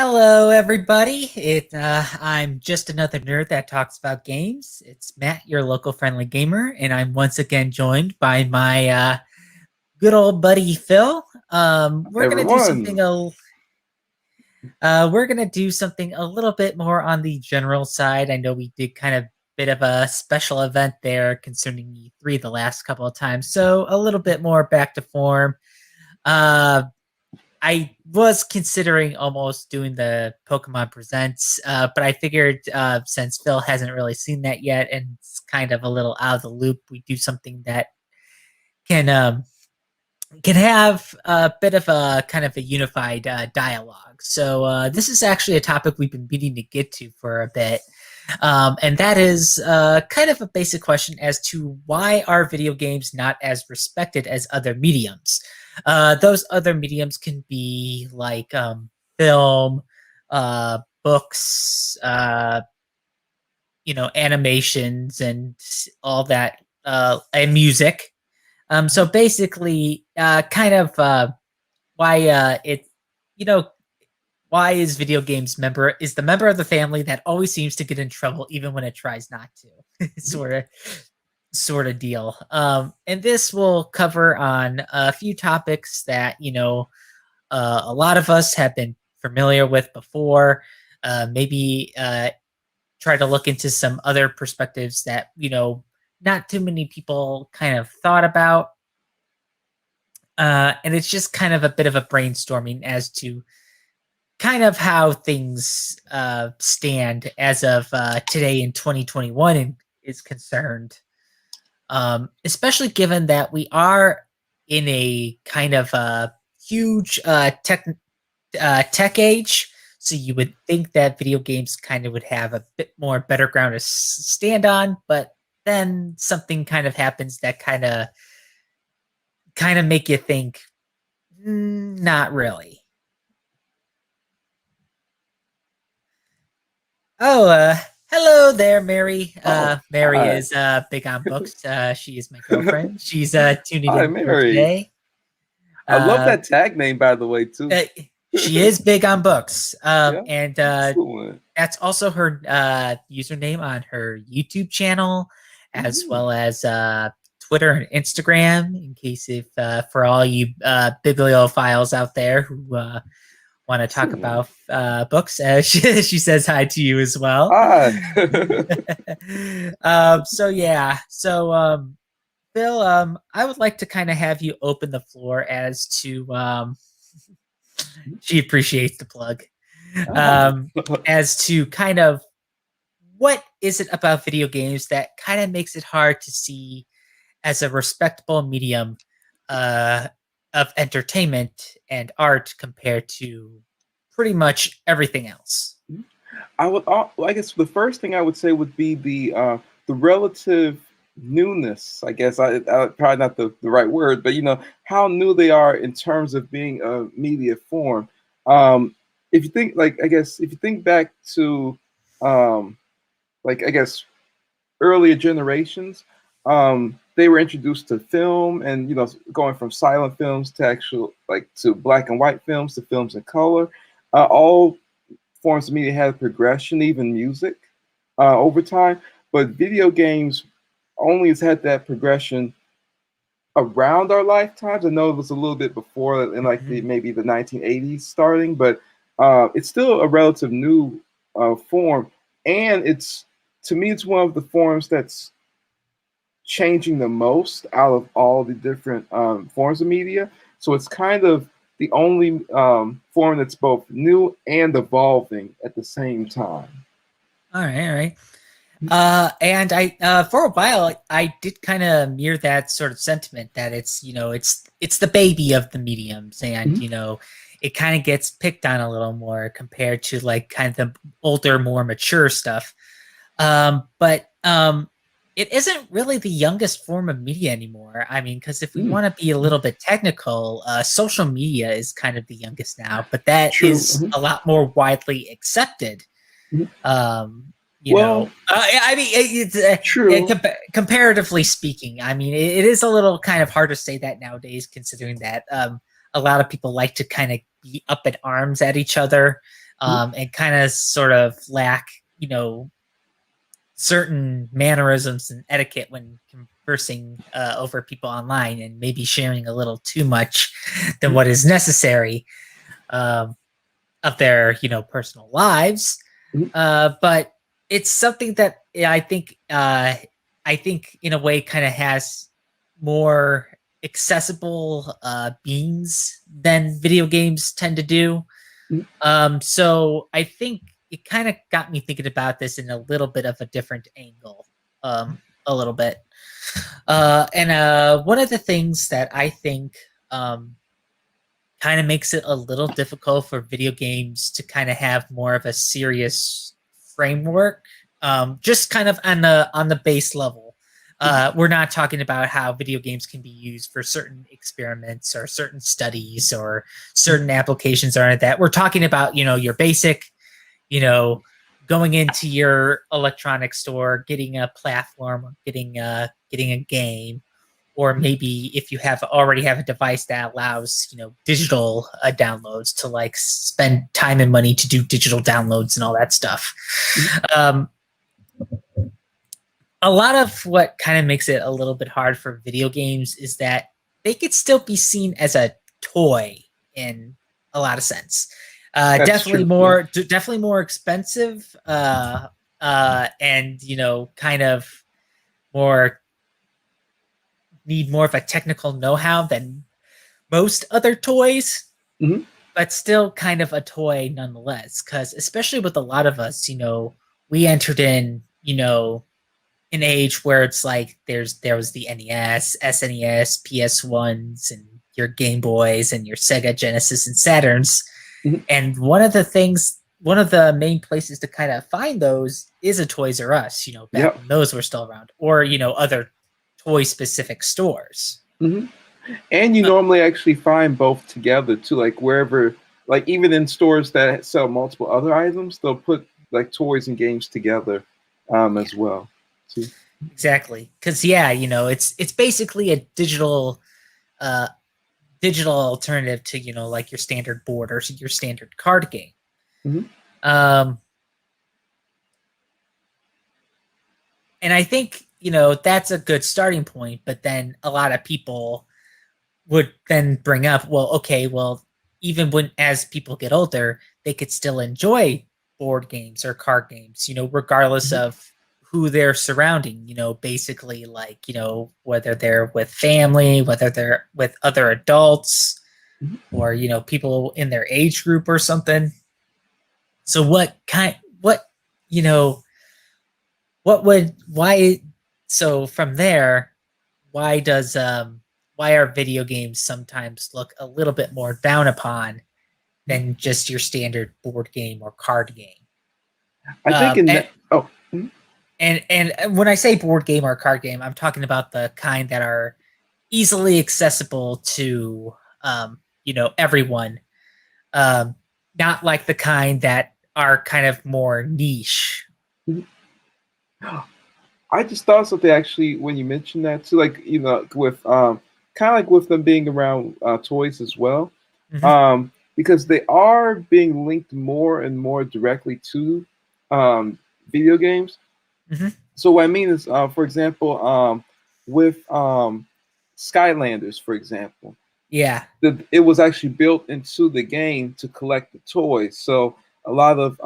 Hello, everybody. I'm just another nerd that talks about games. It's Matt, your local friendly gamer, and I'm once again joined by my good old buddy Phil. We're gonna do Everyone, something we're gonna do something a little bit more on the general side. I know we did kind of bit of a special event there concerning E3 the last couple of times, so a little bit more back to form. Uh, I was considering almost doing the Pokemon Presents, but I figured since Phil hasn't really seen that yet and it's kind of a little out of the loop, we do something that can um, can have a bit of a kind of a unified dialogue. So this is actually a topic we've been meaning to get to for a bit, and that is kind of a basic question as to why are video games not as respected as other mediums? Those other mediums can be like film, books, animations, and all that, and music. So basically, kind of why you know, why is video games the member of the family that always seems to get in trouble even when it tries not to, sort of deal. And this will cover on a few topics that a lot of us have been familiar with before. Maybe try to look into some other perspectives that not too many people kind of thought about. And it's just kind of a bit of a brainstorming as to kind of how things stand as of today in 2021 is concerned. Especially given that we are in a kind of a huge tech age. So you would think that video games kind of would have a bit more better ground to stand on, but then something kind of happens that kind of make you think, not really. Oh, hello there, Mary. oh, Mary hi, is big on books. She is my girlfriend. She's tuning hi, in for Mary. today. I love Uh, that tag name, by the way, too. uh, she is big on books, Yeah, and excellent. that's also her username on her YouTube channel, as Mhm. well as Twitter and Instagram. In case if for all you bibliophiles out there who want to talk Excellent. about books, she says hi to you as well. Hi. So yeah, so Phil, I would like to kind of have you open the floor as to she appreciates the plug. Ah. Um, as to kind of what is it about video games that kind of makes it hard to see as a respectable medium uh, of entertainment and art compared to pretty much everything else? Well, I guess the first thing I would say would be the relative newness. I guess I probably not the right word, but how new they are in terms of being a media form. Um, if you think like I guess if you think back to um, like I guess earlier generations, they were introduced to film, and going from silent films to actual like to black and white films to films in color. All forms of media had progression, even music, over time. But video games only has had that progression around our lifetimes. I know it was a little bit before, in like the Mhm. maybe the 1980s starting, but it's still a relative new form, and it's to me it's one of the forms that's changing the most out of all the different forms of media. So it's kind of the only form that's both new and evolving at the same time. All right, all right. And I for a while I did kind of mirror that sort of sentiment that it's the baby of the mediums, and Mhm. it kind of gets picked on a little more compared to like kind of the older, more mature stuff. But it isn't really the youngest form of media anymore. I mean, because if we Mm. want to be a little bit technical, social media is kind of the youngest now, but that True. is a lot more widely accepted. Mhm. I mean, it's True. comparatively speaking. I mean, it is a little kind of hard to say that nowadays, considering that a lot of people like to kind of be up at arms at each other Mhm. and kind of sort of lack, certain mannerisms and etiquette when conversing over people online, and maybe sharing a little too much than what is necessary um, of their personal lives. Mhm. But it's something that I think in a way kind of has more accessible beings than video games tend to do. Mhm. So I think it kind of got me thinking about this in a little bit of a different angle, a little bit. And one of the things that I think kind of makes it a little difficult for video games to kind of have more of a serious framework, just kind of on the base level. Mhm. We're not talking about how video games can be used for certain experiments or certain studies or certain applications or that. We're talking about your basic, you know, going into your electronic store, getting a platform, or getting a game, or maybe if you already have a device that allows digital downloads, to like spend time and money to do digital downloads and all that stuff. Mhm. Um, a lot of what kind of makes it a little bit hard for video games is that they could still be seen as a toy in a lot of sense. That's Definitely true. Yeah. more expensive, and kind of more need more of a technical know-how than most other toys, Mhm. but still kind of a toy nonetheless. Because especially with a lot of us, we entered in, an age where it's like there was the NES, SNES, PS1s, and your Game Boys and your Sega Genesis and Saturns. Mhm. And one of the main places to kind of find those is a Toys R Us, back Yep. when those were still around, or other toy specific stores. Mhm. And you Uh, normally actually find both together too, like wherever, like even in stores that sell multiple other items, they'll put like toys and games together yeah, as well. Too. exactly. Because yeah, it's basically a uh, digital alternative to like your standard board or your standard card game. Mhm. Um, and I think that's a good starting point. But then a lot of people would then bring up, well, okay, well, even when as people get older, they could still enjoy board games or card games, regardless Mhm. of who they're surrounding, basically like, whether they're with family, whether they're with other adults, Mhm. or, people in their age group or something. So you know, what would, why, so from there, why does why are video games sometimes look a little bit more down upon than just your standard board game or card game? I think um in and that. Oh. Mhm. and when I say board game or card game, I'm talking about the kind that are easily accessible to everyone, um not like the kind that are kind of more niche. Mhm. I just thought something actually when you mentioned that too, like with kind of like with them being around toys as well, Hmm. because they are being linked more and more directly to um, video games. Hmm. So what I mean is, for example, with Skylanders, for example, Yeah. it was actually built into the game to collect the toys. So a lot of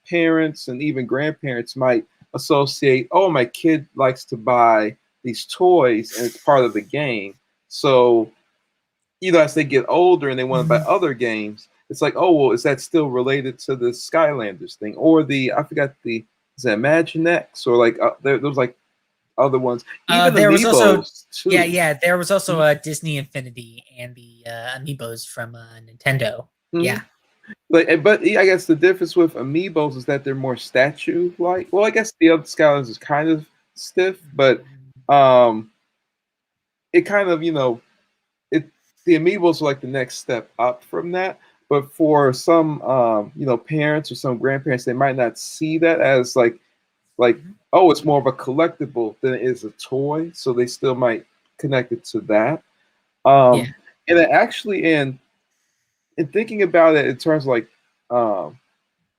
parents and even grandparents might associate, oh, my kid likes to buy these toys, and it's part of the game. So as they get older and they want to buy other games, it's like, oh well, is that still related to the Skylanders thing or the I forgot the is that Imaginext or like there's like other ones, even There was also, Amiibos yeah, too. yeah, there was also a Disney Infinity and the Amiibos from Nintendo. Mhm. Yeah. But I guess the difference with Amiibos is that they're more statue like. Well, I guess the other Skylanders is kind of stiff, but um, it kind of it the Amiibos are like the next step up from that. But for some parents or some grandparents, they might not see that as like Mhm. oh, it's more of a collectible than it is a toy, so they still might connect it to that. Yeah. And then actually in thinking about it in terms of like um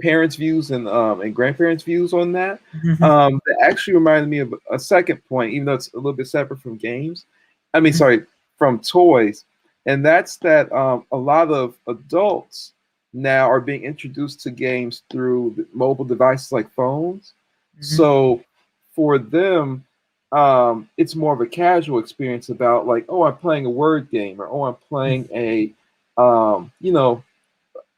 parents' views and grandparents' views on that. Mhm, That actually reminded me of a second point, even though it's a little bit separate from games. I mean, mhm, sorry, from toys, and that's that a lot of adults now are being introduced to games through mobile devices like phones. mhm, So for them, it's more of a casual experience about like, oh, I'm playing a word game, or oh, I'm mhm, playing a, you know,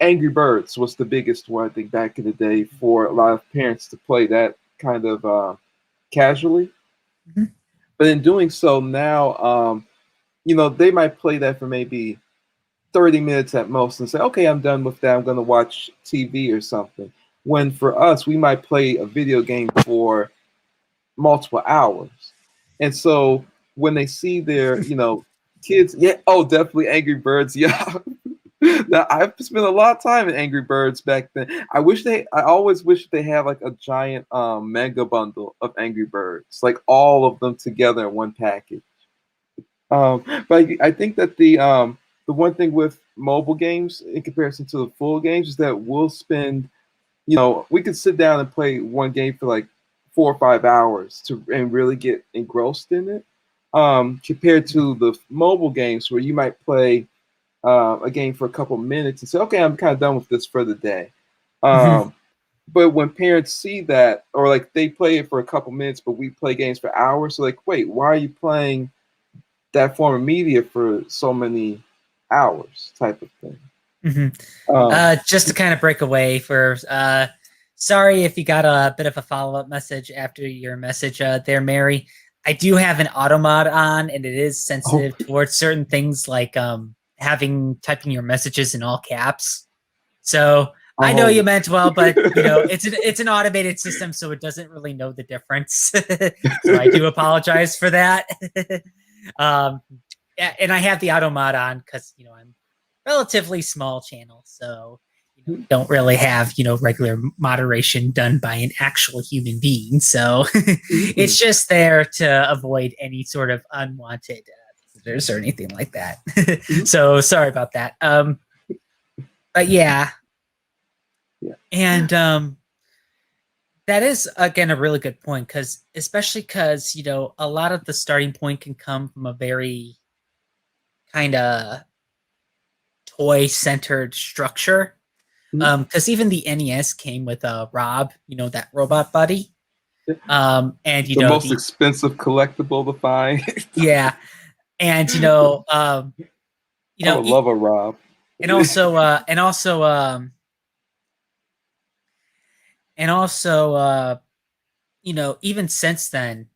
Angry Birds was the biggest one, I think, back in the day for a lot of parents to play that kind of casually. mhm, But in doing so now, they might play that for maybe 30 minutes at most and say, okay, I'm done with that. I'm going to watch TV or something. When for us, we might play a video game for multiple hours. And so when they see their, kids, yeah, oh, definitely Angry Birds, yeah. Now, I've spent a lot of time in Angry Birds back then. I always wish they had like a giant mega bundle of Angry Birds, like all of them together in one package. But I think that the one thing with mobile games in comparison to the full games is that we'll spend, we could sit down and play one game for like 4 or 5 hours and really get engrossed in it. Compared to the mobile games where you might play a game for a couple minutes and say, okay, I'm kind of done with this for the day. mhm. Um, but when parents see that, or like they play it for a couple minutes, but we play games for hours, so like, wait, why are you playing that form of media for so many hours, type of thing? Mhm. Um, Just to kind of break away for sorry if you got a bit of a follow-up message after your message there, Mary. I do have an auto mod on and it is oh, sensitive towards certain things like having typing your messages in all caps. So I know you oh, meant well, but it's an automated system, so it doesn't really know the difference. So I do apologize for that. um, and I have the auto mod on because I'm relatively small channel, so don't really have regular moderation done by an actual human being. So it's just there to avoid any sort of unwanted visitors or anything like that. So sorry about that. But yeah, yeah. and that is again a really good point because especially because a lot of the starting point can come from a very kind of toy centered structure. Mhm. Because even the NES came with Rob, that robot buddy. And The most expensive collectible to find. yeah, and I would love a Rob. and also and also even since then,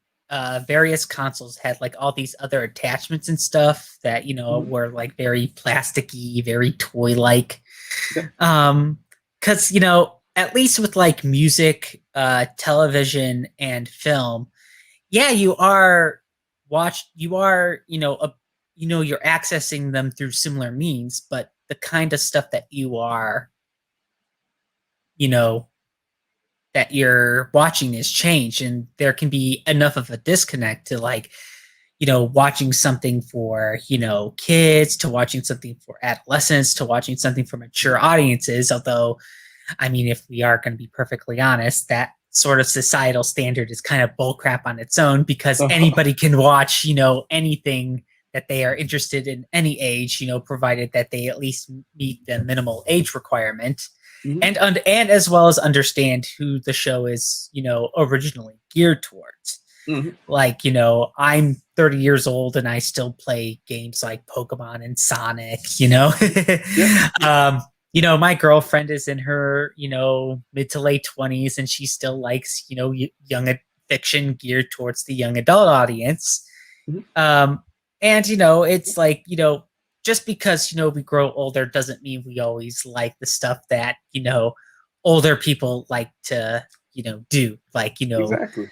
various consoles had like all these other attachments and stuff that Mhm. were like very plasticky, very toy like. Yeah. Because at least with like music, television, and film, yeah, you are you're accessing them through similar means, but the kind of stuff that you know that you're watching is changed, and there can be enough of a disconnect to like watching something for kids, to watching something for adolescents, to watching something for mature audiences. Although I mean, if we are going to be perfectly honest, that sort of societal standard is kind of bullcrap on its own because Uh-huh. anybody can watch anything that they are interested in any age, provided that they at least meet the minimal age requirement, Mhm. and as well as understand who the show is, originally geared towards. Mhm. Like, I'm 30 years old and I still play games like Pokemon and Sonic, Yeah. um, my girlfriend is in her, mid to late 20s and she still likes, young fiction geared towards the young adult audience. Mhm. Um, and, it's like, just because, we grow older doesn't mean we always like the stuff that, older people like to, do. Like, Exactly.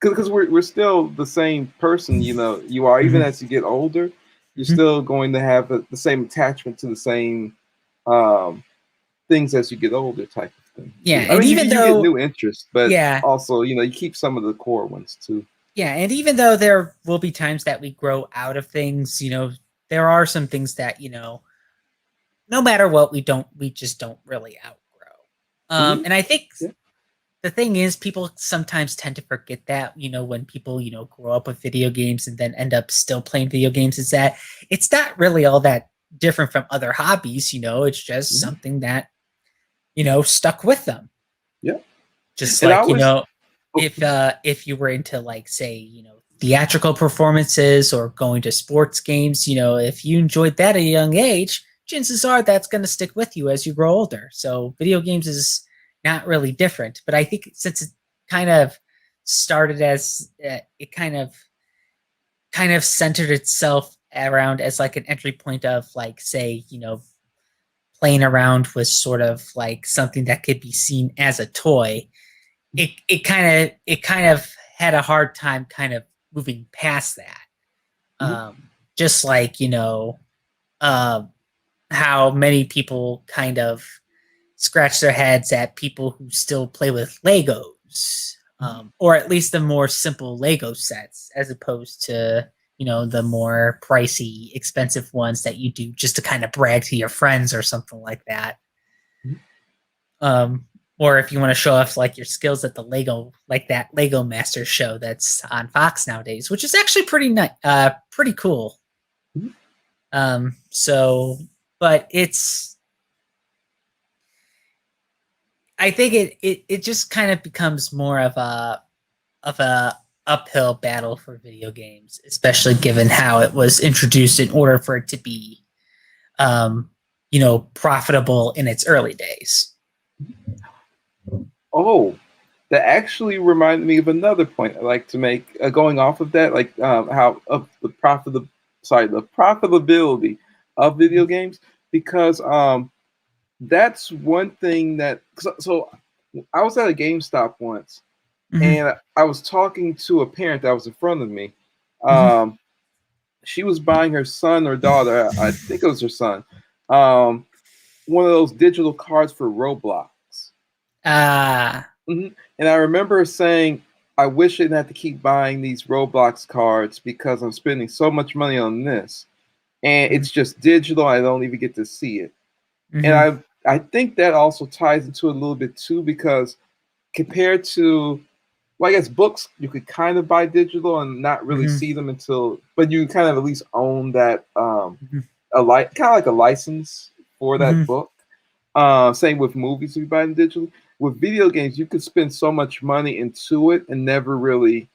Because we're still the same person, you are even Mhm, as you get older, you're mhm. still going to have the same attachment to the same um, things as you get older, type of thing. Yeah. I And mean, you even you get though, new interests, but yeah, also you keep some of the core ones too. Yeah, and even though there will be times that we grow out of things, there are some things that, no matter what we just don't really outgrow. Hmm. And I think Yeah. the thing is, people sometimes tend to forget that, when people, grow up with video games and then end up still playing video games, is that it's not really all that different from other hobbies. It's just Hmm. something that, stuck with them. Yeah. Just And I like, was, oh, if you were into, like, say, theatrical performances or going to sports games, if you enjoyed that at a young age, chances are that's going to stick with you as you grow older. So video games is not really different. But I think since it kind of started as it kind of centered itself around as like an entry point of, like, say, playing around with sort of like something that could be seen as a toy, it kind of had a hard time kind of moving past that. mhm, Just like, uh, how many people kind of scratch their heads at people who still play with Legos, or at least the more simple Lego sets, as opposed to, the more pricey, expensive ones that you do just to kind of brag to your friends or something like that. mhm. Um, or if you want to show off like your skills at the Lego, like that Lego Master show that's on Fox nowadays, which is actually pretty cool. Mhm. So, but I think it just kind of becomes more of a uphill battle for video games, especially given how it was introduced in order for it to be, um, profitable in its early days. Oh, that actually reminded me of another point I'd like to make. Going off of that, like how of the profitability of video games, because that's one thing that. So I was at a GameStop once, Mm-hmm, and I was talking to a parent that was in front of me. mm-hmm. Um, she was buying her son or daughter, I think it was her son, um, one of those digital cards for Roblox. Uh, And I remember her saying, I wish I didn't have to keep buying these Roblox cards because I'm spending so much money on this. And mm-hmm, it's just digital. I don't even get to see it. And mm-hmm, I think that also ties into it a little bit too, because compared to, well, I guess books, you could kind of buy digital and not really mm-hmm, see them until, but you kind of at least own that, mm-hmm, kind of like a license for mm-hmm, that book. Same with movies, if you buy them digitally. With video games, you could spend so much money into it and never really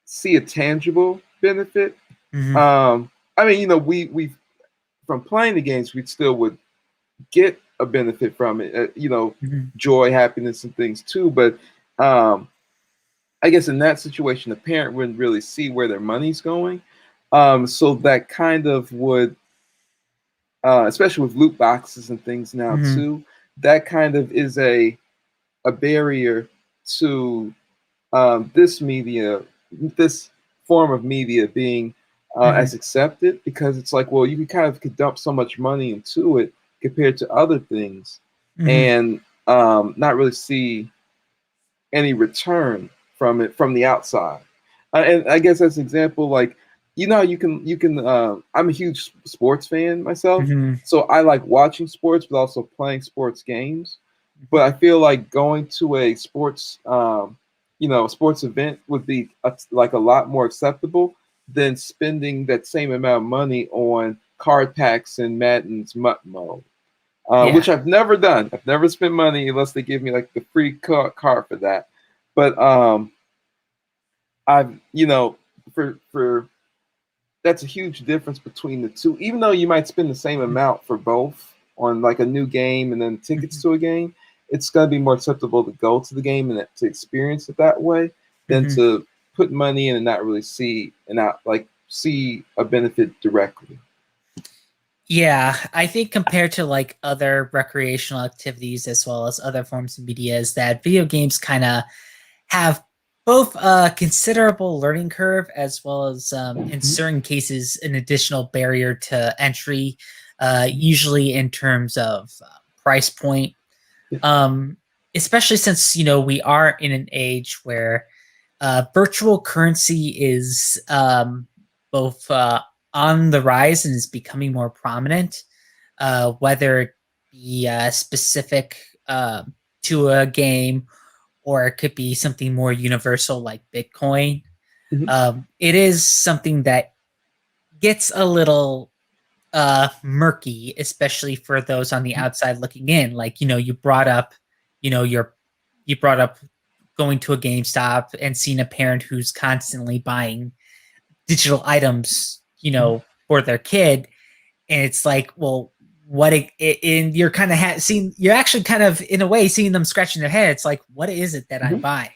see a tangible benefit. mm-hmm, I mean, we from playing the games, we still would get a benefit from it. mm-hmm, Joy, happiness, and things too. But um, I guess in that situation, the parent wouldn't really see where their money's going. So that kind of would, especially with loot boxes and things now mm-hmm, too, that kind of is a barrier to this form of media being mm-hmm, as accepted, because it's like, well, you could dump so much money into it compared to other things, mm-hmm. and not really see any return from it from the outside. And I guess as an example, like, you can. I'm a huge sports fan myself, Mm-hmm. so I like watching sports, but also playing sports games. But I feel like going to a sports event would be like a lot more acceptable than spending that same amount of money on card packs and Madden's MUT mode, Yeah. which I've never done. I've never spent money unless they give me like the free card for that. But I've for that's a huge difference between the two. Even though you might spend the same amount for both on like a new game and then tickets Mm-hmm, to a game, it's going to be more acceptable to go to the game and to experience it that way than mm-hmm. to put money in and not really see a benefit directly. Yeah, I think compared to like other recreational activities as well as other forms of media, is that video games kind of have both a considerable learning curve as well as, in Mhm. certain cases, an additional barrier to entry, usually in terms of price point. Yeah. Um, Especially since, we are in an age where virtual currency is, both on the rise and is becoming more prominent, whether it be specific. to a game, or it could be something more universal like Bitcoin. Mhm, It is something that gets a little murky, especially for those on the mhm, outside looking in. Like, you brought up, you brought up going to a GameStop and seeing a parent who's constantly buying digital items, mhm, for their kid, and it's like, well, and you're kind of seeing, you're actually kind of in a way seeing them scratching their head. It's like, what is it that I'm mhm. buying?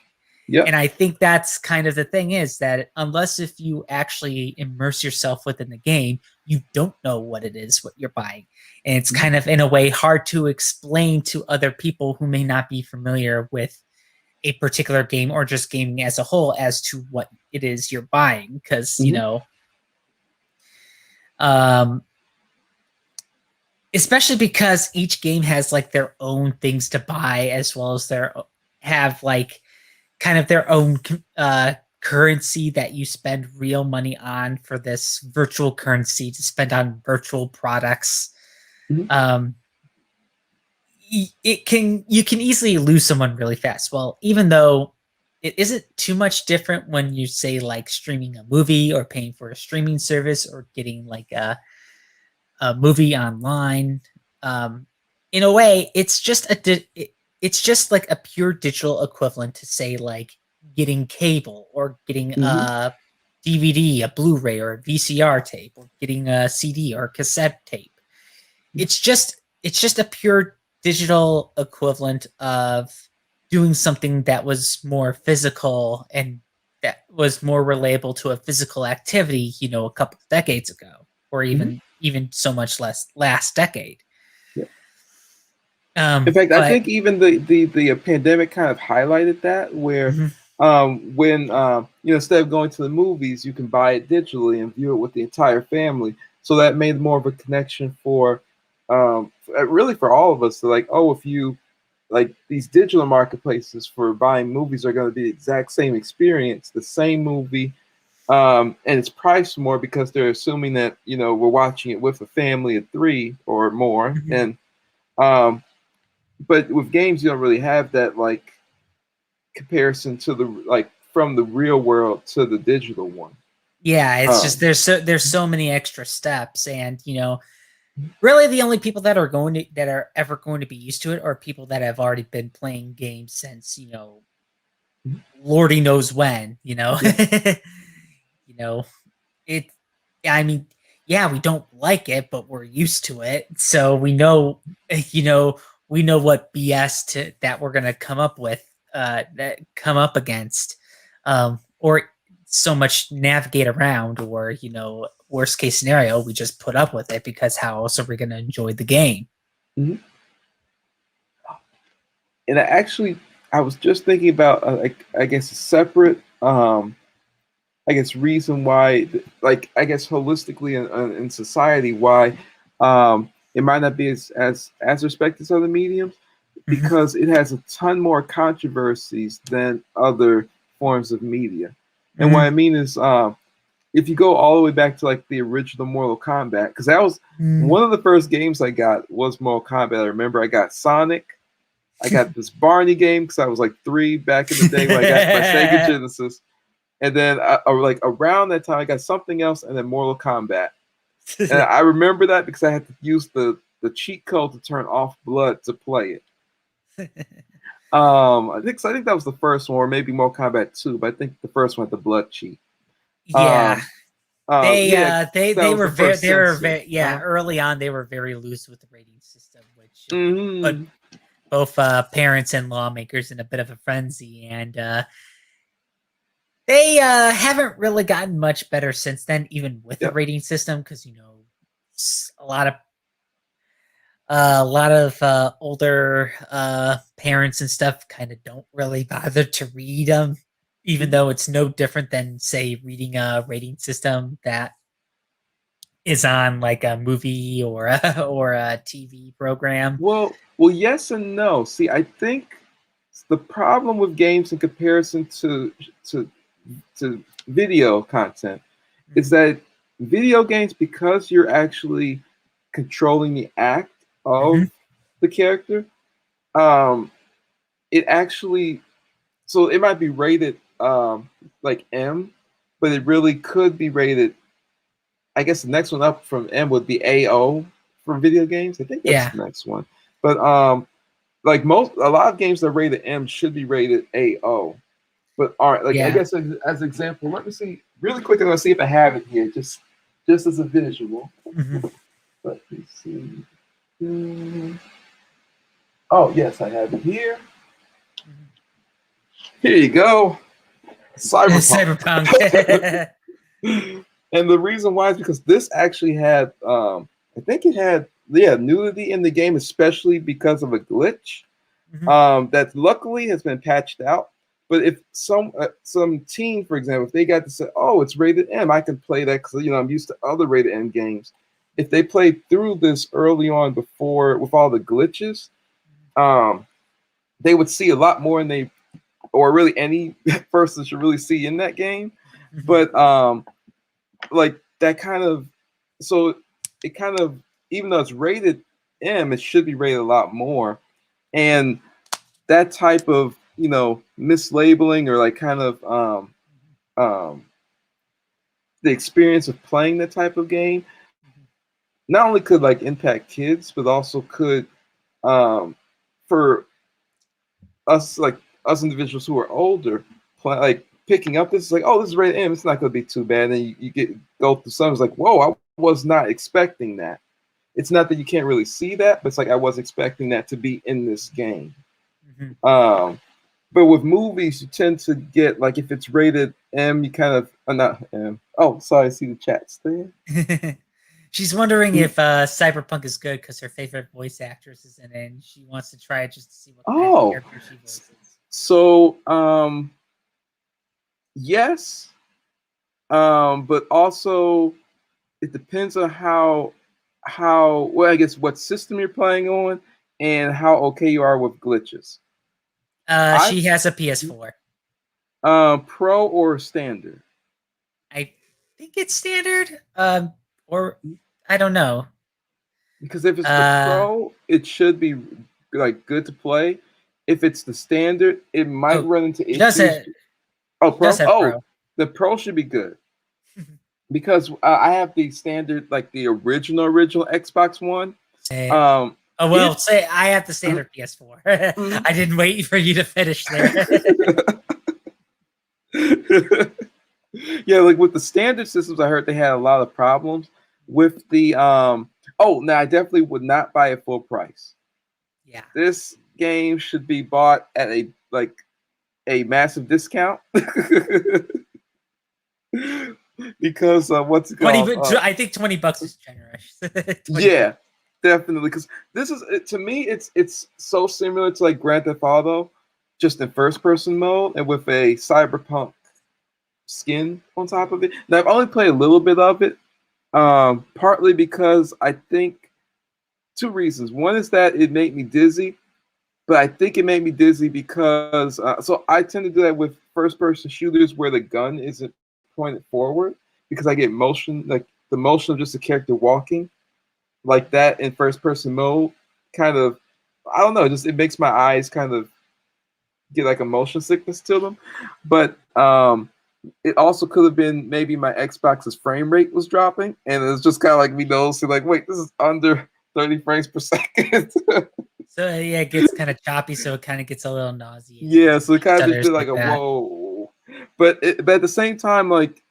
Yep. And I think that's kind of the thing, is that unless if you actually immerse yourself within the game, you don't know what it is, what you're buying. And it's Mhm, kind of in a way hard to explain to other people who may not be familiar with a particular game or just gaming as a whole as to what it is you're buying. Because, mhm, um, especially because each game has like their own things to buy, as well as their have like kind of their own currency that you spend real money on, for this virtual currency to spend on virtual products. mhm, um you can easily lose someone really fast. Well, even though it isn't too much different when you say like streaming a movie, or paying for a streaming service, or getting like a movie online. Um, in a way, it's just like a pure digital equivalent to say like getting cable, or getting mhm, a DVD, a Blu-ray, or a VCR tape, or getting a CD or a cassette tape. It's just a pure digital equivalent of doing something that was more physical, and that was more relatable to a physical activity, a couple of decades ago, or mhm. even so much less last decade. Yeah. In fact, I But think even the pandemic kind of highlighted that, where mhm, when instead of going to the movies, you can buy it digitally and view it with the entire family. So that made more of a connection for really for all of us. So like, oh, if you like these digital marketplaces for buying movies are going to be the exact same experience, the same movie, and it's priced more because they're assuming that we're watching it with a family of three or more, mhm. and um, but with games you don't really have that like comparison to the like from the real world to the digital one. Yeah, it's just Um, there's so many extra steps, and really the only people that are ever going to be used to it are people that have already been playing games since lordy knows when. yeah. you know it I mean, yeah, we don't like it, but we're used to it, so you know we know what BS that we're gonna come up with, that come up against, or so much navigate around, or worst case scenario, we just put up with it, because how else are we gonna enjoy the game? Mhm. And I was just thinking about like I guess a separate I guess reason why like I guess holistically in society why it might not be as respected as other mediums Mhm, because it has a ton more controversies than other forms of media. And what mhm, I mean is if you go all the way back to like the original Mortal Kombat, because that was mhm. one of the first games I got was Mortal Kombat. I remember I got Sonic. I got this Barney game because I was like 3 back in the day when I got my Sega Genesis, and then like around that time I got something else, and then Mortal Kombat. And I remember that because I had to use the cheat code to turn off blood to play it. I think that was the first one, or maybe Mortal Kombat 2, but I think the first one had the blood cheat. Yeah, Um, they yeah, uh they that they was were the very first they were censor. very yeah, early on they were very loose with the rating system, which put Hmm. both parents and lawmakers in a bit of a frenzy, and they haven't really gotten much better since then, even with the Yep. rating system, because a lot of older parents and stuff kind of don't really bother to read them, even Mhm. though it's no different than say reading a rating system that is on like a movie or a TV program. Well, yes and no. See, I think the problem with games in comparison to to video content is Mhm, that video games, because you're actually controlling the act of mhm, the character, um, it actually, so it might be rated like M, but it really could be rated. I guess the next one up from M would be AO for video games. I think that's Yeah, the next one. But like a lot of games that are rated M should be rated AO. But all right, like I yeah. guess as an example, let me see really quick. I'm gonna see if I have it here, just as a visual. Mhm. Let me see. Hmm. Oh yes, I have it here. Here you go, Cyberpunk. Cyberpunk. And the reason why is because this actually had, I think it had, yeah, nudity in the game, especially because of a glitch Mhm. that luckily has been patched out. But if some team, for example, if they got to say, "Oh, it's rated M," I can play that because I'm used to other rated M games. If they played through this early on before with all the glitches, um, they would see a lot more than they or really any person should really see in that game. Mhm. But like that kind of so it kind of even though it's rated M, it should be rated a lot more. And that type of mislabeling or like kind of um, the experience of playing that type of game not only could like impact kids, but also could um, for us like us individuals who are older, like picking up this is like, oh, this is rated M. It's not going to be too bad. And you get go through some. It's like, whoa, I was not expecting that. It's not that you can't really see that, but it's like I was expecting that to be in this game. Mhm. Um, but with movies, you tend to get like if it's rated M, you kind of not M. Oh, sorry, I see the chats there. She's wondering Mm. if Cyberpunk is good because her favorite voice actress is in it, and she wants to try it just to see what kind of Oh, character she voices. so yes, but also it depends on how well I guess what system you're playing on and how okay you are with glitches. I She has a PS4. pro or standard I think it's standard. Or I don't know. because if it's the Uh, pro, it should be like good to play. If it's the standard, it might oh, run into she does issues. it. Oh, She does pro. have Oh, Pro. the pro should be good because I have the standard, like the original Xbox One. Say, Um, oh well, it. say I have the standard PS4. Mhm. I didn't wait for you to finish there. Yeah, like with the standard systems, I heard they had a lot of problems with the. Oh, now I definitely would not buy it full price. Yeah. This game should be bought at a massive discount because what's it 20 called? I think $20 is generous. 20 bucks. Yeah, definitely. Because to me, it's so similar to like Grand Theft Auto, just in first person mode and with a cyberpunk skin on top of it. Now I've only played a little bit of it, partly because I think two reasons. One is that it made me dizzy, but I think it made me dizzy because so I tend to do that with first person shooters where the gun isn't pointed forward because I get motion like the motion of just a character walking like that in first person mode kind of I don't know, just it makes my eyes kind of get like a motion sickness to them. But it also could have been maybe my Xbox's frame rate was dropping, and it was just kind of like me noticing, like, wait, this is under 30 frames per second. So yeah, it gets kind of choppy, so it kind of gets a little nauseating Yeah, and so it kind of just stutters did like like a that. whoa. But at the same time, like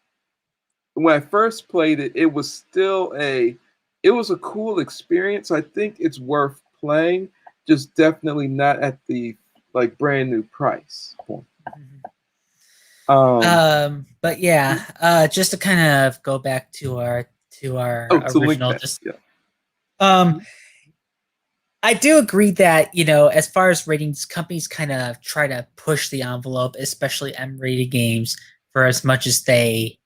when I first played it, it was a cool experience. I think it's worth playing, just definitely not at the like brand new price point. Mhm. Um, But yeah, just to kind of go back to our oh, to link original, back, just yeah. um, I do agree that, as far as ratings, companies kind of try to push the envelope, especially M-rated games, for as much as they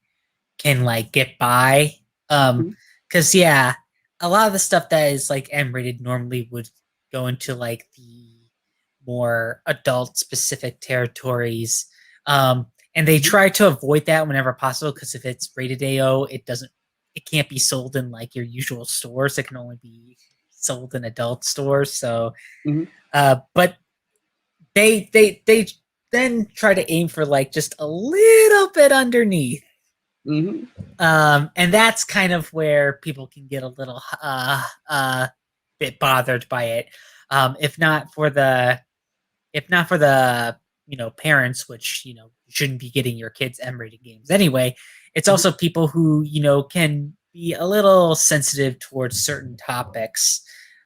can like get by. Mhm. Because yeah, a lot of the stuff that is like M-rated normally would go into like the more adult specific territories. And they Mhm. try to avoid that whenever possible because if it's rated AO, it can't be sold in like your usual stores. It can only be sold in adult stores. So, Mhm. but they then try to aim for like just a little bit underneath. Hmm. And that's kind of where people can get a little bit bothered by it. If not for the parents, which shouldn't be getting your kids M-rated games anyway. It's Hmm. also people who can be a little sensitive towards certain topics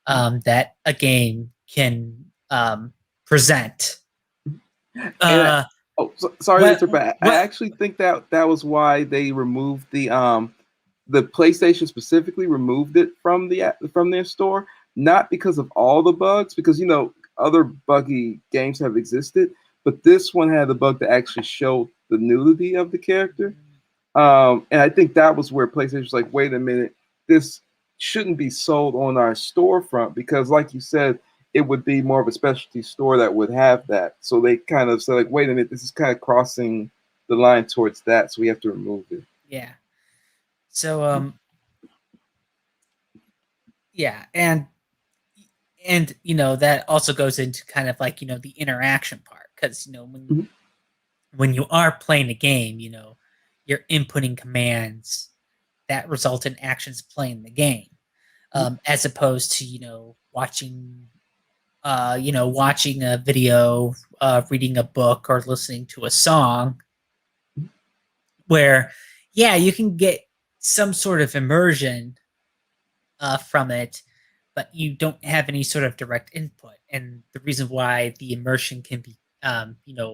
that a game can present. And Uh, oh, sorry to what interrupt. I what actually think that that was why they removed the PlayStation specifically removed it from from their store, not because of all the bugs, because other buggy games have existed, but this one had the bug that actually showed the nudity of the character. And I think that was where PlayStation was like, wait a minute, this shouldn't be sold on our storefront because, like you said, it would be more of a specialty store that would have that. So they kind of said, like, wait a minute, this is kind of crossing the line towards that, so we have to remove it. Yeah. So yeah, and that also goes into kind of like the interaction part, because Mhm. when you are playing a game, you're inputting commands that result in actions playing the game, Mhm. as opposed to watching a video, reading a book, or listening to a song, where yeah, you can get some sort of immersion from it, but you don't have any sort of direct input. And the reason why the immersion can be,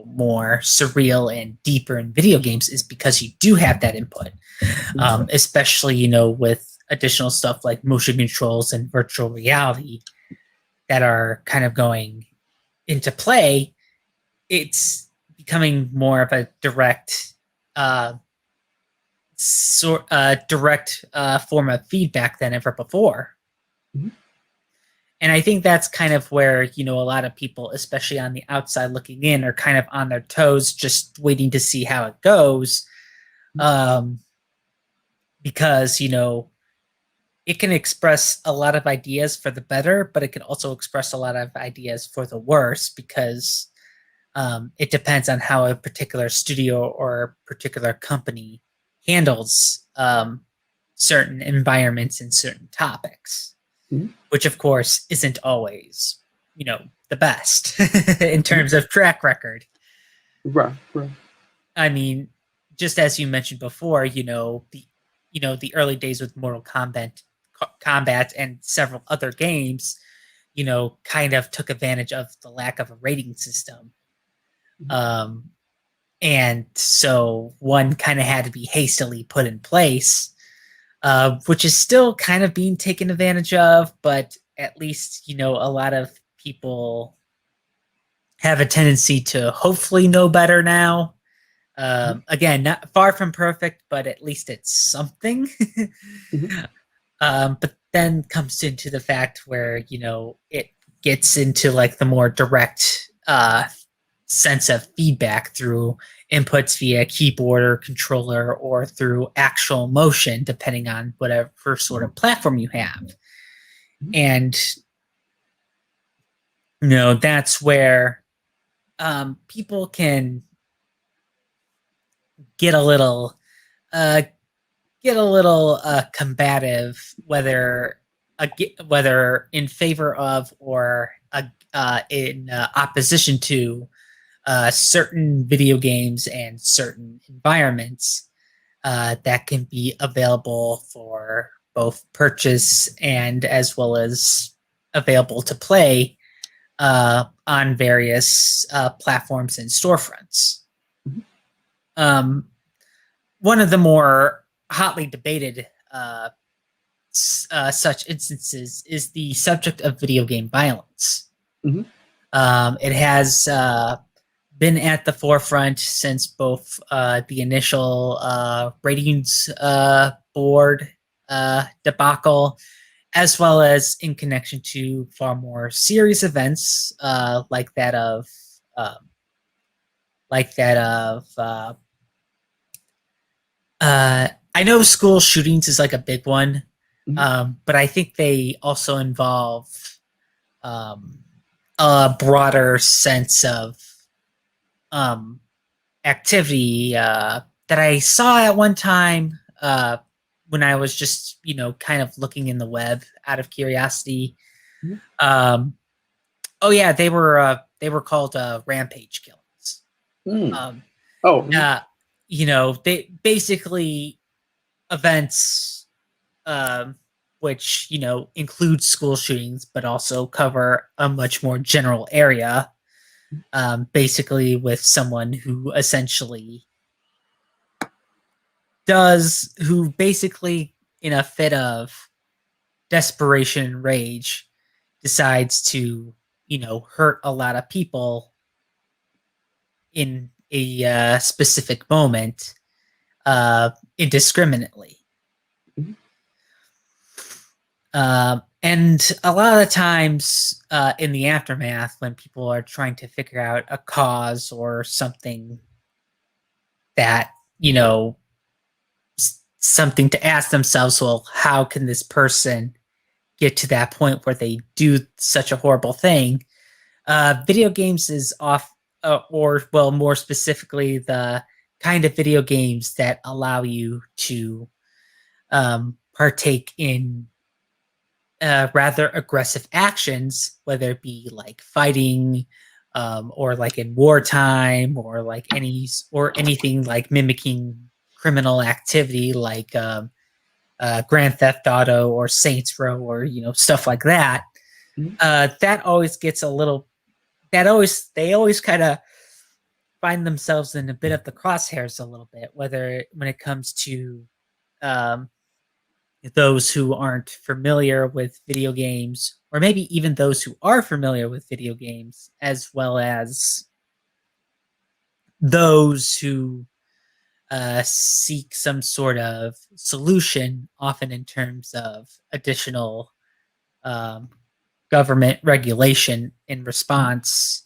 more surreal and deeper in video games is because you do have that input, Mhm. especially, with additional stuff like motion controls and virtual reality that are kind of going into play. It's becoming more of a uh, direct form of feedback than ever before. Mhm. And I think that's kind of where, a lot of people, especially on the outside looking in, are kind of on their toes, just waiting to see how it goes. Um, because, it can express a lot of ideas for the better, but it can also express a lot of ideas for the worse, because it depends on how a particular studio or particular company handles certain environments and certain topics, Mhm. which of course isn't always, the best in Mhm. terms of track record. Right, right. I mean, just as you mentioned before, the early days with Mortal Kombat and several other games, kind of took advantage of the lack of a rating system. Mhm. Um, and so one kind of had to be hastily put in place, which is still kind of being taken advantage of, but at least a lot of people have a tendency to hopefully know better now. Mhm. Again, not far from perfect, but at least it's something. Mhm. But then comes into the fact where it gets into like the more direct sense of feedback through inputs via keyboard or controller, or through actual motion, depending on whatever sort of platform you have. Mhm. And that's where people can get a little uh, combative, whether in favor of or in opposition to certain video games and certain environments that can be available for both purchase and as well as available to play on various platforms and storefronts. Mhm. Um, One of the more hotly debated such instances is the subject of video game violence. Mhm. It has been at the forefront since both the initial ratings board debacle, as well as in connection to far more serious events um, like that of I know school shootings is like a big one, Mhm. but I think they also involve um, a broader sense of um, activity that I saw at one time when I was just, kind of looking in the web out of curiosity. Mhm. Um, oh yeah, they were called rampage killings. Mm. Um, Oh, mhm. uh, they basically events um, which include school shootings, but also cover a much more general area. Basically, with someone who essentially who basically, in a fit of desperation and rage, decides to, hurt a lot of people in a specific moment indiscriminately. Mhm. And a lot of times in the aftermath, when people are trying to figure out a cause or something that, something to ask themselves, well, how can this person get to that point where they do such a horrible thing? Video games is off, or well, more specifically, the kind of video games that allow you to partake in rather aggressive actions, whether it be like fighting, or like in wartime, or like anything like mimicking criminal activity, like Grand Theft Auto or Saints Row, or stuff like that. Mhm. That always gets a little. That always They always kind of find themselves in a bit of the crosshairs a little bit, whether when it comes to um, those who aren't familiar with video games, or maybe even those who are familiar with video games, as well as those who seek some sort of solution, often in terms of additional um, government regulation in response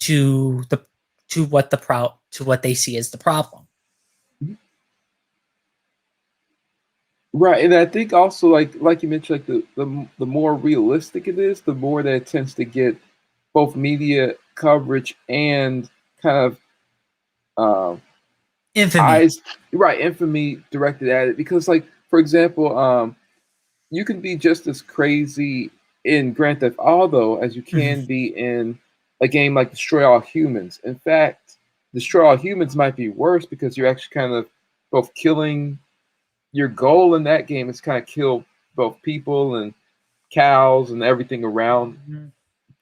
to the to what they see as the problem. Mhm. Right, and I think also like you mentioned, like the more realistic it is, the more that it tends to get both media coverage and kind of um, Infamy. eyes, right, infamy directed at it. Because, like, for example, you can be just as crazy in Grand Theft Auto as you Mhm. can be in a game like Destroy All Humans. In fact, Destroy All Humans might be worse because you're actually kind of both killing. Your goal in that game is kind of kill both people and cows and everything around Mhm.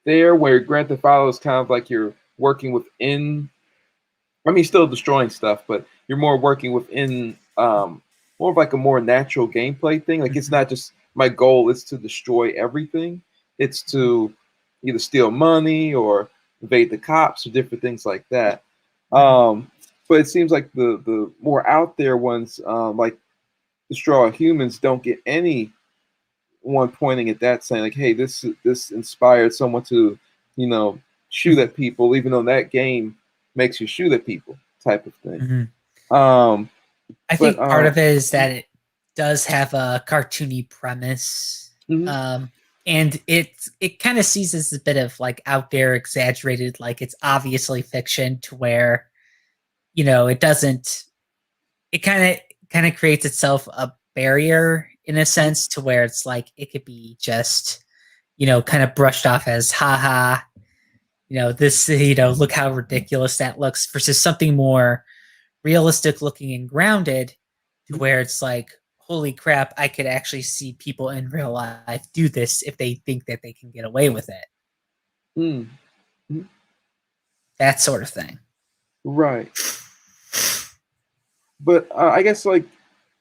there. Where Grand Theft Auto is kind of like you're working within. I mean, still destroying stuff, but you're more working within more of like a more natural gameplay thing. Like it's Mhm. not just my goal is to destroy everything. It's Mhm. to either steal money or evade the cops or different things like that. Mhm. But it seems like the more out there ones, like Destroy All Humans, don't get anyone pointing at that saying like, "Hey, this inspired someone to, you know, shoot Mhm. at people," even though that game makes you shoot at people, type of thing. Mhm. Um, I but think part of it is that it does have a cartoony premise, mhm, um, and it kind of sees as a bit of like out there, exaggerated, like it's obviously fiction, to where it doesn't. It kind of creates itself a barrier in a mhm, sense, to where it's like it could be just kind of brushed off as haha, this, look how ridiculous that looks, versus something more realistic looking and grounded, to mhm, where it's like, holy crap, I could actually see people in real life do this if they think that they can get away with it. mhm, mhm. That sort of thing. Right. But I guess like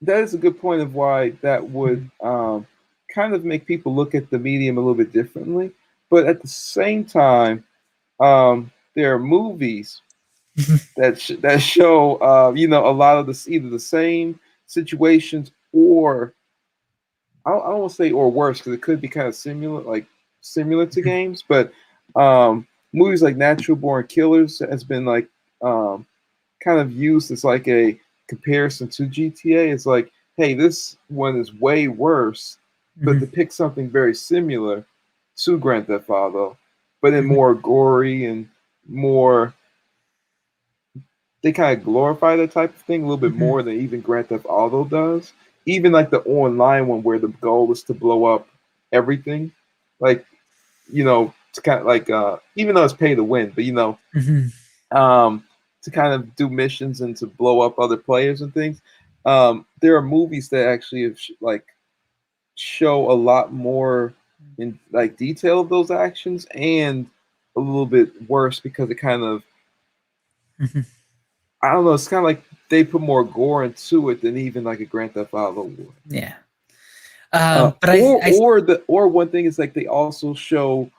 that is a good point of why that would Mhm. kind of make people look at the medium a little bit differently. But at the same time, there are movies that show a lot of this either the same situations or I don't want to say or worse because it could be kind of similar to games, but movies like Natural Born Killers has been like um, kind of used as like a comparison to GTA. It's like, hey, this one is way worse, but Mhm. depicts something very similar to Grand Theft Auto. but then Mhm, more gory and more. They kind of glorify that type of thing a little bit mhm, more than even Grand Theft Auto does. Even like the online one where the goal is to blow up everything, like to kind of like even though it's pay to win, but mhm, um, to kind of do missions and to blow up other players and things. There are movies that actually have like show a lot more in like detail of those actions and a little bit worse because it kind of mhm. I don't know. It's kind of like they put more gore into it than even like a Grand Theft Auto would. Yeah. But I Or one thing is like they also show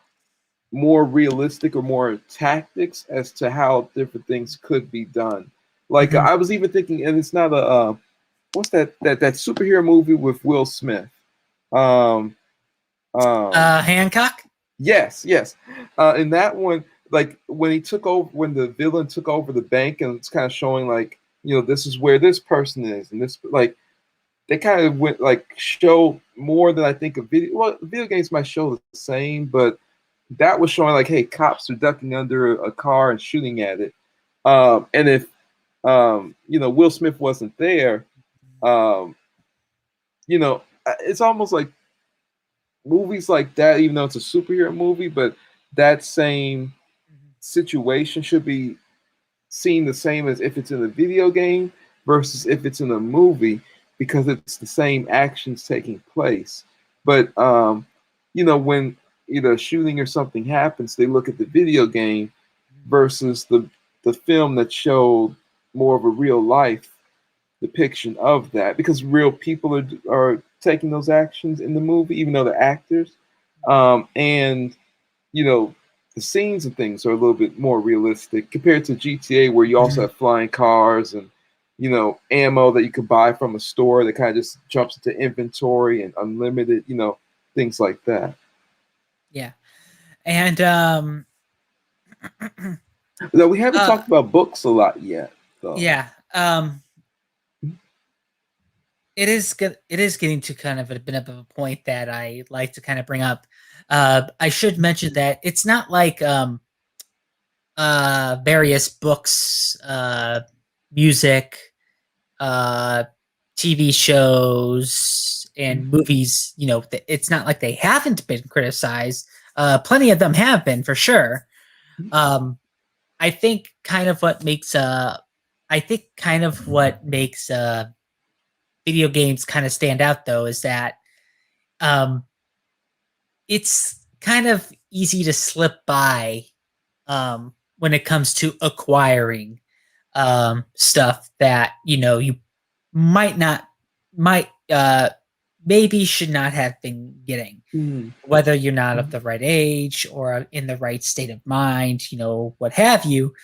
more realistic or more tactics as to how different things could be done. Like mhm. I was even thinking, and it's not a what's that superhero movie with Will Smith? Um, um, Hancock. yes, yes. In that one, like when he took over, when the villain took over the bank, and it's kind of showing like this is where this person is, and this like they kind of went like show more than I think a video. Well, video games might show the same, but that was showing like, hey, cops are ducking under a car and shooting at it. And if Will Smith wasn't there, um, it's almost like movies like that, even though it's a superhero movie, but that same Mhm. situation should be seen the same as if it's in a video game versus if it's in a movie because it's the same actions taking place. But when either a shooting or something happens, they look at the video game versus the film that showed more of a real life depiction of that because real people are taking those actions in the movie, even though they're actors. And you know, the scenes and things are a little bit more realistic compared to GTA, where you also Mhm. have flying cars and ammo that you could buy from a store that kind of just jumps into inventory and unlimited, things like that. Yeah. And Though we haven't uh talked about books a lot yet, though. yeah. It is getting to kind of a bit of a point that I like to kind of bring up. I should mention that it's not like various books, music, uh TV shows and movies, it's not like they haven't been criticized. Plenty of them have been for sure. Um I think kind of what makes I think kind of what makes video games kind of stand out though is that um it's kind of easy to slip by when it comes to acquiring stuff that you might not might maybe should not have been getting, Mm-hmm. whether you're not of the right age or in the right state of mind, what have you.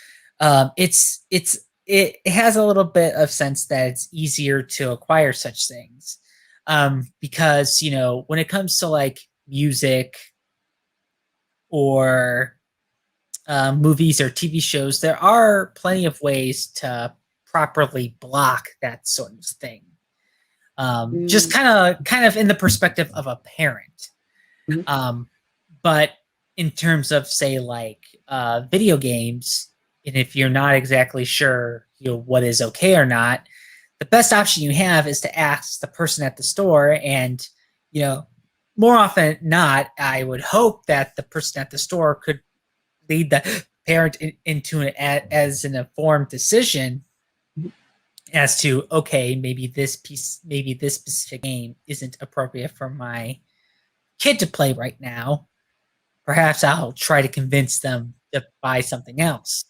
It has a little bit of sense that it's easier to acquire such things, because when it comes to like music or movies or TV shows, there are plenty of ways to properly block that sort of thing. Just kind of in the perspective of a parent. Mm-hmm. Um, but in terms of say like video games, and if you're not exactly sure what is okay or not, the best option you have is to ask the person at the store, and you know more often than not, I would hope that the person at the store could lead the parent into as an informed decision as to, okay, maybe this specific game isn't appropriate for my kid to play right now. Perhaps I'll try to convince them to buy something else.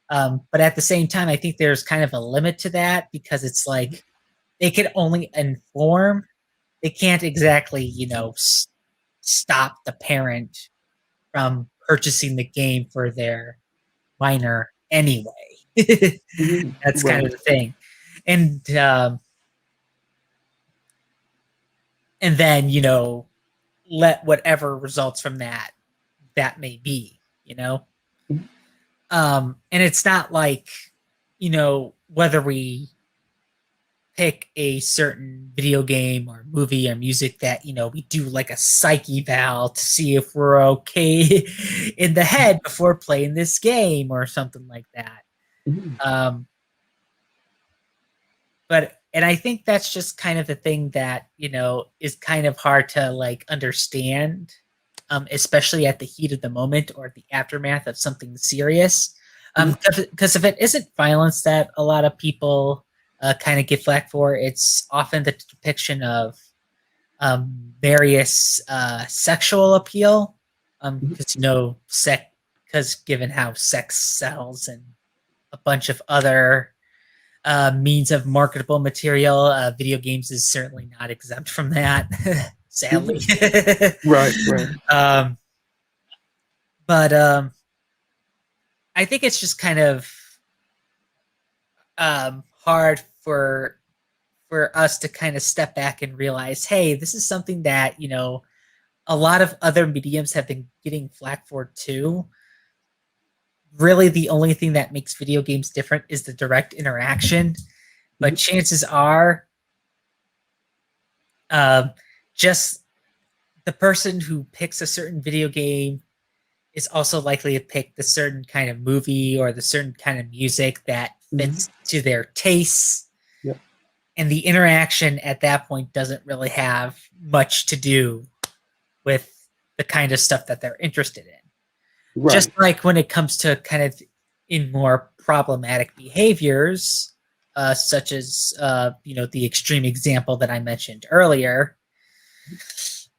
But at the same time, I think there's kind of a limit to that because it's like they can only inform. They can't exactly, stop the parent from purchasing the game for their minor anyway. Mm-hmm. That's kind Right. of the thing. And and then, let whatever results from that may be, and it's not like, whether we pick a certain video game or movie or music that, we do like a psyche eval to see if we're okay in the head before playing this game or something like that. Mhm. Um, and I think that's just kind of the thing that, is kind of hard to like understand, especially at the heat of the moment or the aftermath of something serious. Mhm. Because if it isn't violence that a lot of people kind of get flack for, it's often the depiction of various sexual appeal. Mhm. Because because given how sex sells and a bunch of other means of marketable material, video games is certainly not exempt from that, sadly. Mhm. Right, right. um, but I think it's just kind of hard for us to kind of step back and realize, hey, this is something that a lot of other mediums have been getting flack for too. Really, the only thing that makes video games different is the direct interaction. But Mhm. chances are, um, just the person who picks a certain video game is also likely to pick the certain kind of movie or the certain kind of music that Mhm. fits to their tastes. Yep. And the interaction at that point doesn't really have much to do with the kind of stuff that they're interested in. Just Right. like when it comes to kind of in more problematic behaviors, such as the extreme example that I mentioned earlier.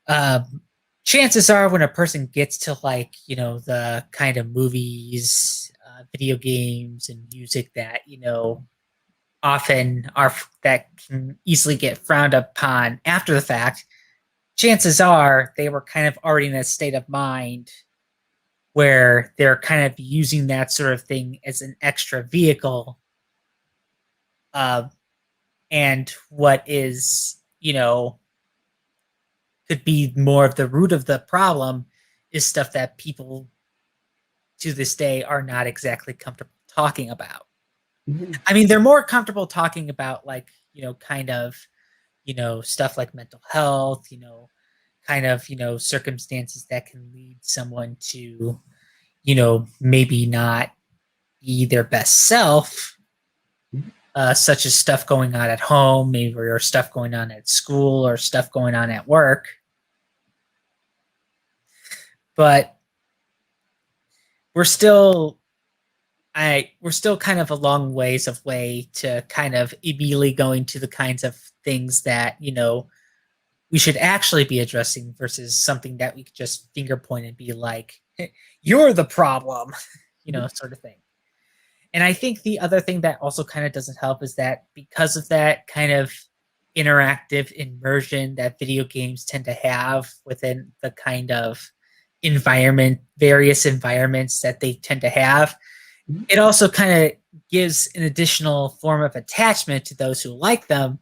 Um, Chances are, when a person gets to like the kind of movies, video games, and music that often are that can easily get frowned upon after the fact, chances are they were kind of already in a state of mind where they're kind of using that sort of thing as an extra vehicle. Uh, and what is, could be more of the root of the problem is stuff that people to this day are not exactly comfortable talking about. Mhm. I mean, they're more comfortable talking about like, kind of, stuff like mental health, kind of, circumstances that can lead someone to, maybe not be their best self, Mhm. such as stuff going on at home, maybe or stuff going on at school or stuff going on at work. But we're still we're still kind of a long ways of way to kind of immediately going to the kinds of things that, we should actually be addressing versus something that we could just finger point and be like, "Hey, you're the problem," Mhm. sort of thing. And I think the other thing that also kind of doesn't help is that because of that kind of interactive immersion that video games tend to have within the kind of various environments that they tend to have, Mhm. it also kind of gives an additional form of attachment to those who like them.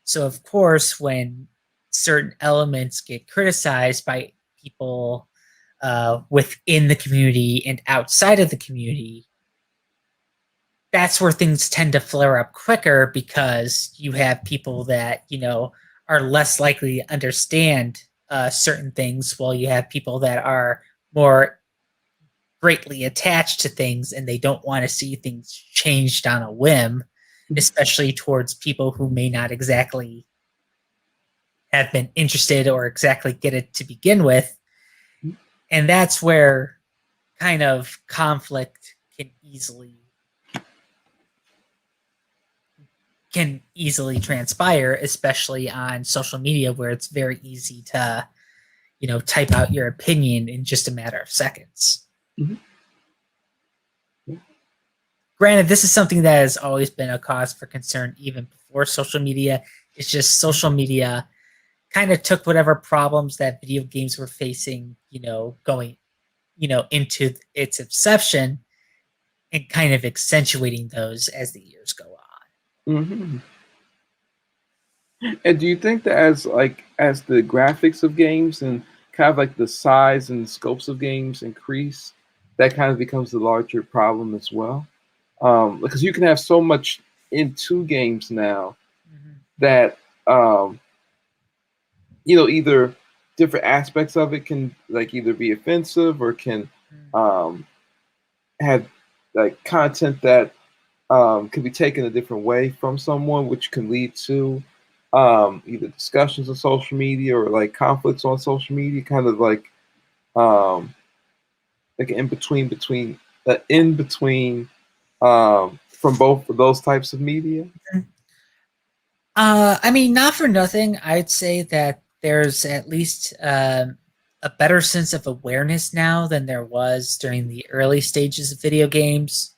So, of course, when certain elements get criticized by people within the community and outside of the community, that's where things tend to flare up quicker because you have people that are less likely to understand certain things, while you have people that are more greatly attached to things and they don't want to see things changed on a whim, Mhm. especially towards people who may not exactly have been interested or exactly get it to begin with. Mhm. And that's where kind of conflict can easily transpire, especially on social media, where it's very easy to type out your opinion in just a matter of seconds. Mhm. Yeah. Granted, this is something that has always been a cause for concern even before social media. It's just Mhm. social media kind of took whatever problems that video games were facing, going into its inception, and kind of accentuating those as the years go on. Mhm. And do you think that as the graphics of games and kind of like the size and scopes of games increase, that kind of becomes the larger problem as well? Because you can have so much into games now that either different aspects of it can like either be offensive or can um, have like content that can be taken a different way from someone, which can lead to either discussions on social media or like conflicts on social media, kind of um, like an in between from both of those types of media. I mean, not for nothing, I'd say that there's at least a better sense of awareness now than there was during the early stages of video games,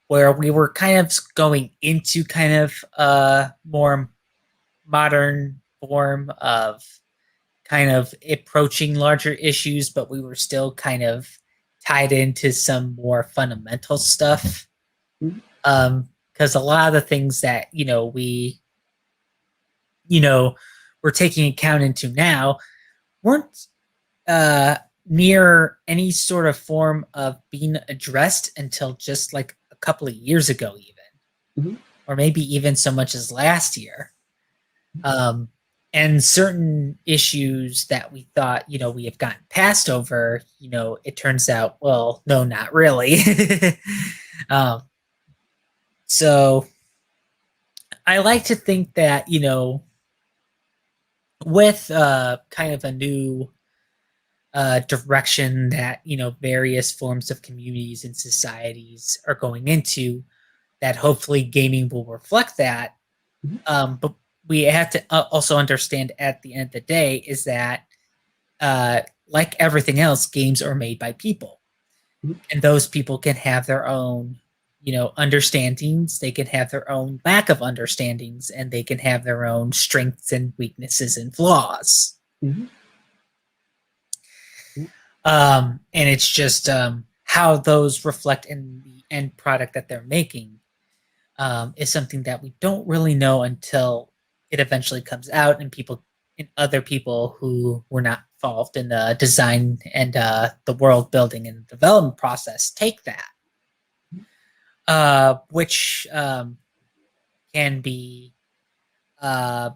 where we were kind of going into kind of a more modern form of kind of approaching larger issues, but we were still kind of tied into some more fundamental stuff. Mhm. Because a lot of the things that you know we're taking account into now weren't uh, near any sort of form of being addressed until just like a couple of years ago, even, Mhm. or maybe even so much as last year. Um, and certain issues that we thought, we have gotten passed over, it turns out, well, no, not really. um, so I like to think that, with kind of a new direction that various forms of communities and societies are going into, that hopefully gaming will reflect that. Mhm. But we have to also understand at the end of the day is that uh, like everything else, games are made by people, Mhm. and those people can have their own understandings, they can have their own lack of understandings, and they can have their own strengths and weaknesses and flaws. Mhm. And it's just how those reflect in the end product that they're making is something that we don't really know until it eventually comes out and other people who were not involved in the design and the world building and development process take that, which can be uh,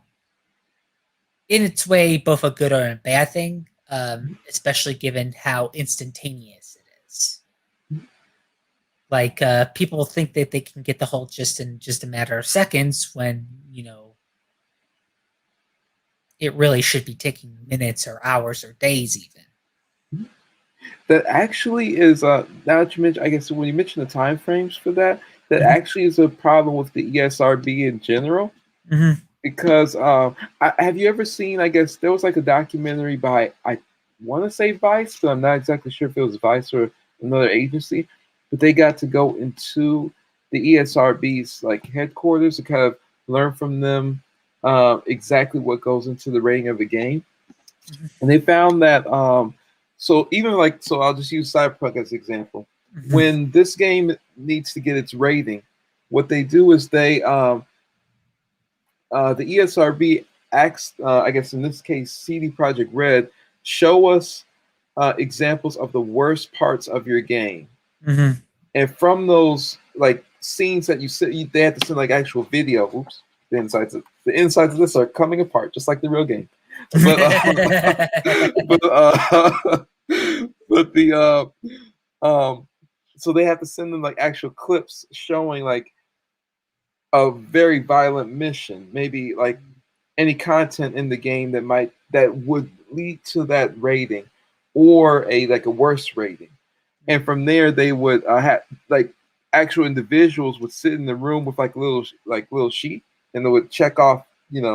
in its way both a good or a bad thing, especially given how instantaneous it is. Like people think that they can get the whole gist in just a matter of seconds when it really should be taking minutes or hours or days even. That actually is now that you mention, I guess when you mention the time frames for that, that Mhm. actually is a problem with the ESRB in general. Mhm. Because have you ever seen? I guess there was like a documentary by I want to say Vice, but I'm not exactly sure if it was Vice or another agency. But they got to go into the ESRB's like headquarters to kind of learn from them exactly what goes into the rating of a game, Mhm. and they found that so even like so I'll just use Cyberpunk as an example. Mhm. When this game needs to get its rating, what they do is they the ESRB asks, I guess in this case, CD Projekt Red, show us examples of the worst parts of your game, Mhm. and from those like scenes that you see, they have to send like actual video. Oops, the insides of this are coming apart, just like the real game. But but but the so they have to send them like actual clips showing like a very violent mission, maybe like any content in the game that would lead to that rating or a like a worse rating. And from there they would have like actual individuals would sit in the room with like little sheet, and they would check off, kind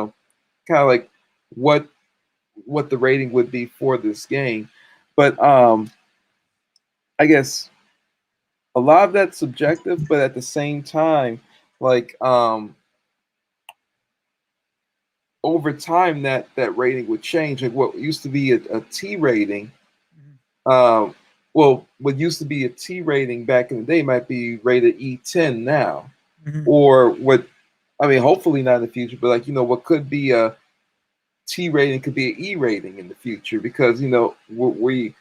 of like what what the rating would be for this game. But I guess a lot of that's subjective, but at the same time, like over time that rating would change. Like what used to be a T rating, um, well, what used to be a T rating back in the day might be rated E10 now, Mhm. or what? I mean, hopefully not in the future, but like what could be a T rating could be an E rating in the future because we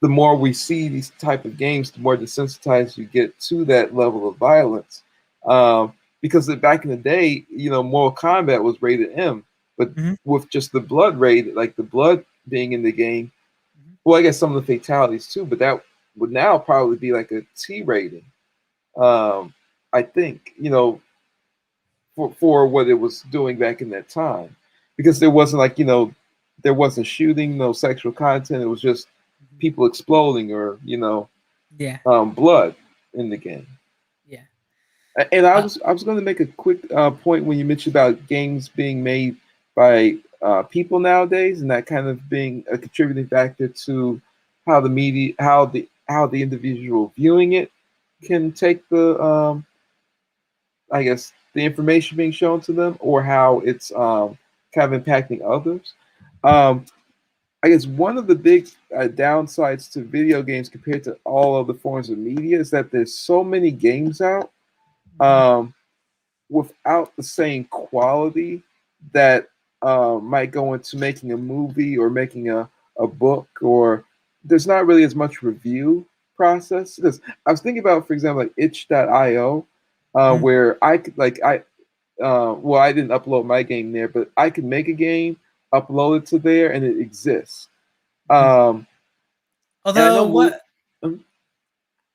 the more we see these type of games, the more desensitized you get to that level of violence. Um, because back in the day, Mortal Kombat was rated M, but Mhm, with just the blood rated, like the blood being in the game, mhm. well, I guess some of the fatalities too, but that would now probably be like a T rating. Um, I think, for what it was doing back in that time, because there wasn't like, there wasn't shooting, no sexual content. It was just Mhm. people exploding or, Yeah, blood in the game. yeah. And I Uh, was I was going to make a quick point when you mentioned about games being made by people nowadays, and that kind of being a contributing factor to how the media, how the individual viewing it can take the I guess the information being shown to them, or how it's kind of impacting others. Um, I guess one of the big downsides to video games compared to all other forms of media is that there's so many games out. mhm. Um, Without the same quality that might go into making a movie or making a book, or there's not really as much review process. Because I was thinking about, for example, like itch.io, Mhm. where I could like well, I didn't upload my game there, but I could make a game, upload it to there, and it exists. Mhm. Um, and I know Although move. what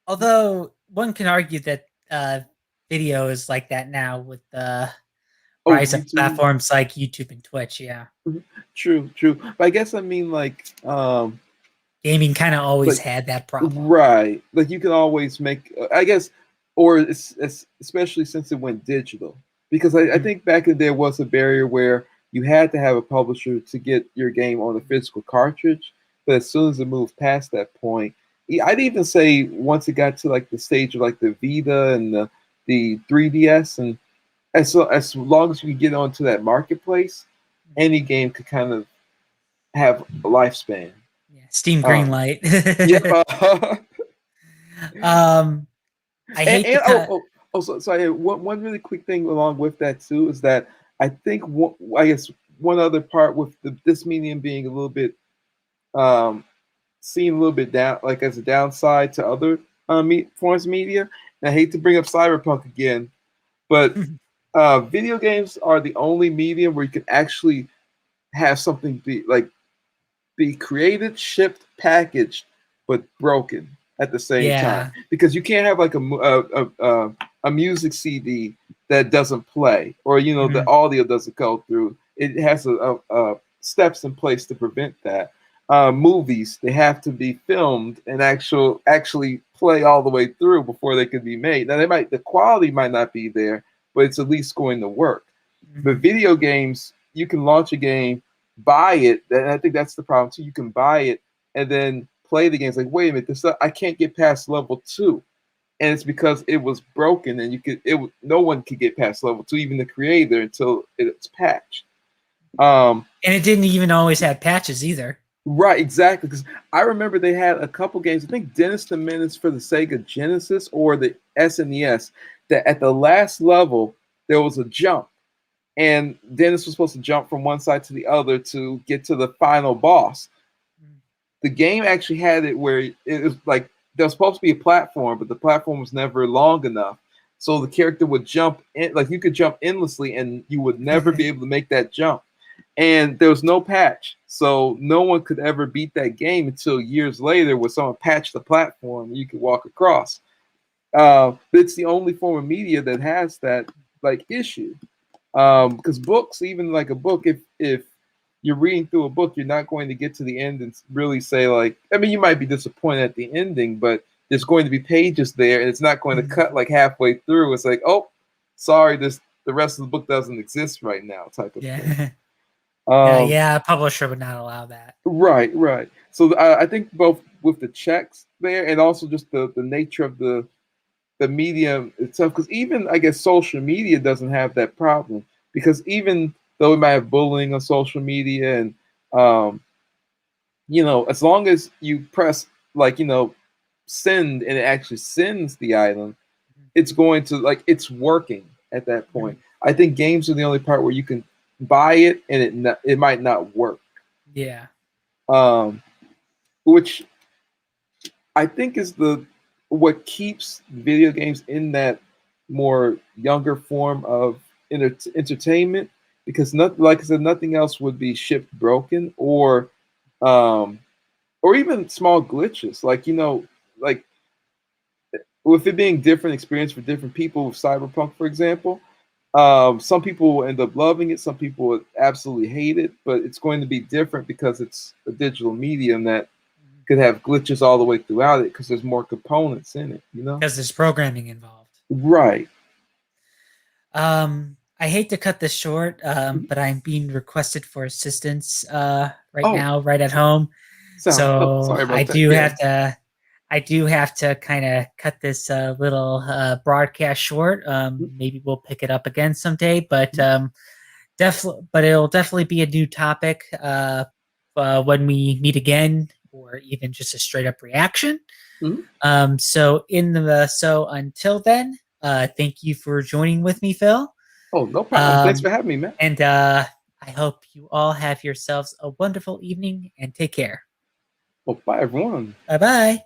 although one can argue that video is like that now with the Oh, rise of YouTube. platforms like YouTube and Twitch. Yeah, Mhm. True, true. But I guess I mean gaming kind of always like had that problem. right, like you can always make. I guess, or it's especially since it went digital, because I Mhm. think back in there was a barrier where you had to have a publisher to get your game on a physical cartridge. But as soon as it moved past that point, I'd even say once it got to like the stage of like the Vita and the 3DS, and as long as you get onto that marketplace, any game could kind of have a lifespan. Yeah, Steam Um, yep. Greenlight. um, I hate to And oh, cut. so sorry. One really quick thing along with that too is that I think I guess one other part with this medium being a little bit um, seen a little bit down, like as a downside to other forms of media. And I hate to bring up cyberpunk again, but video games are the only medium where you can actually have something be created, shipped, packaged, but broken at the same time. Yeah. Because you can't have like a music CD that doesn't play, or the Mhm. audio doesn't go through. It has a steps in place to prevent that. Movies, they have to be filmed and actually play all the way through before they can be made. Now the quality might not be there, but it's at least going to work. But Mhm. video games, you can launch a game, buy it, and I think that's the problem too. You can buy it and then play the game. It's like, wait a minute, I can't get past level 2, and it's because it was broken, and no one could get past level 2, even the creator, until it's patched. Um, And it didn't even always have patches either. right, exactly. Because I remember they had a couple games. I think Dennis the Menace for the Sega Genesis or the SNES. That at the last level there was a jump, and Dennis was supposed to jump from one side to the other to get to the final boss. The game actually had it where it was like there was supposed to be a platform, but the platform was never long enough. So the character would jump in, like you could jump endlessly, and you would never be able to make that jump. And there was no patch, so no one could ever beat that game until years later, when someone patched the platform and you could walk across. It's the only form of media that has that like issue. Because books, even like a book, if you're reading through a book, you're not going to get to the end and really say like, I mean, you might be disappointed at the ending, but there's going to be pages there, and it's not going to Mhm. cut like halfway through. It's like, oh, sorry, this the rest of the book doesn't exist right now, type of thing. Yeah. Yeah, Um, yeah, a publisher would not allow that. right, right. So I think both with the checks there, and also just the nature of the medium itself, because even I guess social media doesn't have that problem, because even though we might have bullying on social media, and um, as long as you press like send, and it actually sends the item, it's going to like it's working at that point. Mhm. I think games are the only part where you can buy it and it might not work, Yeah. um, which I think is the what keeps video games in that. more younger form of entertainment, because not, like I said, nothing else would be shipped broken, um, or even small glitches. Like, like with it being different experience for different people with Cyberpunk, for example. Some people will end up loving it, some people will absolutely hate it, but it's going to be different because it's a digital medium that could have glitches all the way throughout it because there's more components in it. Because there's programming involved. Right. I hate to cut this short, but I'm being requested for assistance right Oh, now, right at home. So sorry about that. Yeah. I do have to kind of cut this little broadcast short. Maybe we'll pick it up again someday, but definitely, but it'll definitely be a new topic when we meet again, or even just a straight up reaction. Mhm. So until then, thank you for joining with me, Phil. Oh, no problem. Thanks Um, for having me, man. and I hope you all have yourselves a wonderful evening and take care. Well, bye, everyone. Bye bye.